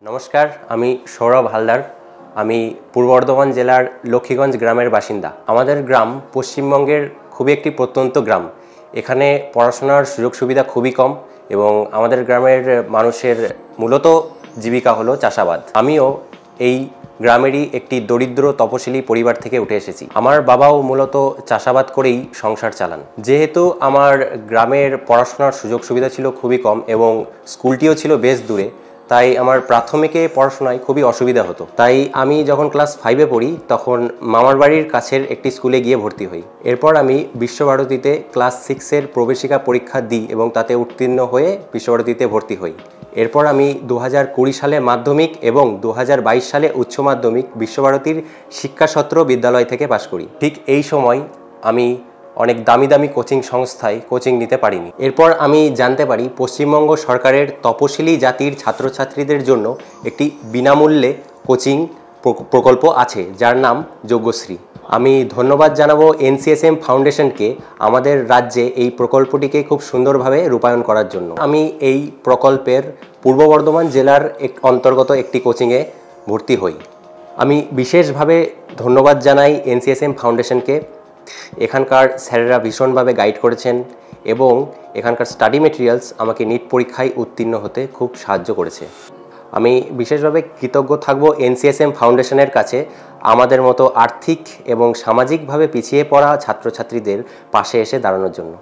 নমস্কার, আমি সৌরভ হালদার। আমি পূর্ব বর্ধমান জেলার লক্ষ্মীগঞ্জ গ্রামের বাসিন্দা। আমাদের গ্রাম পশ্চিমবঙ্গের খুবই একটি প্রত্যন্ত গ্রাম। এখানে পড়াশোনার সুযোগ সুবিধা খুবই কম এবং আমাদের গ্রামের মানুষের মূলত জীবিকা হলো চাষাবাদ। আমিও এই গ্রামেরই একটি দরিদ্র তপশিলি পরিবার থেকে উঠে এসেছি। আমার বাবাও মূলত চাষাবাদ করেই সংসার চালান। যেহেতু আমার গ্রামের পড়াশোনার সুযোগ সুবিধা ছিল খুবই কম এবং স্কুলটিও ছিল বেশ দূরে, তাই আমার প্রাথমিকে পড়াশোনায় খুবই অসুবিধা হতো। তাই আমি যখন ক্লাস 5-এ পড়ি তখন মামার বাড়ির কাছের একটি স্কুলে গিয়ে ভর্তি হই। এরপর আমি বিশ্বভারতীতে ক্লাস 6-এর প্রবেশিকা পরীক্ষা দিই এবং তাতে উত্তীর্ণ হয়ে বিশ্বভারতীতে ভর্তি হই। এরপর আমি 2020 সালে মাধ্যমিক এবং 2022 সালে উচ্চ মাধ্যমিক বিশ্বভারতীর শিক্ষাসত্র বিদ্যালয় থেকে পাশ করি। ঠিক এই সময় আমি অনেক দামি দামি কোচিং সংস্থায় কোচিং নিতে পারিনি। এরপর আমি জানতে পারি পশ্চিমবঙ্গ সরকারের তপশিলি জাতির ছাত্রছাত্রীদের জন্য একটি বিনামূল্যে কোচিং প্রকল্প আছে, যার নাম যোগ্যশ্রী। আমি ধন্যবাদ জানাবো NCSM ফাউন্ডেশনকে আমাদের রাজ্যে এই প্রকল্পটিকে খুব সুন্দরভাবে রূপায়ণ করার জন্য। আমি এই প্রকল্পের পূর্ব বর্ধমান জেলার অন্তর্গত একটি কোচিংয়ে ভর্তি হই। আমি বিশেষভাবে ধন্যবাদ জানাই NCSM ফাউন্ডেশনকে। এখানকার স্যারেরা ভীষণভাবে গাইড করেছেন এবং এখানকার স্টাডি মেটেরিয়ালস আমাকে নিট পরীক্ষায় উত্তীর্ণ হতে খুব সাহায্য করেছে। আমি বিশেষভাবে কৃতজ্ঞ থাকব NCSM ফাউন্ডেশনের কাছে আমাদের মতো আর্থিক এবং সামাজিকভাবে পিছিয়ে পড়া ছাত্রছাত্রীদের পাশে এসে দাঁড়ানোর জন্য।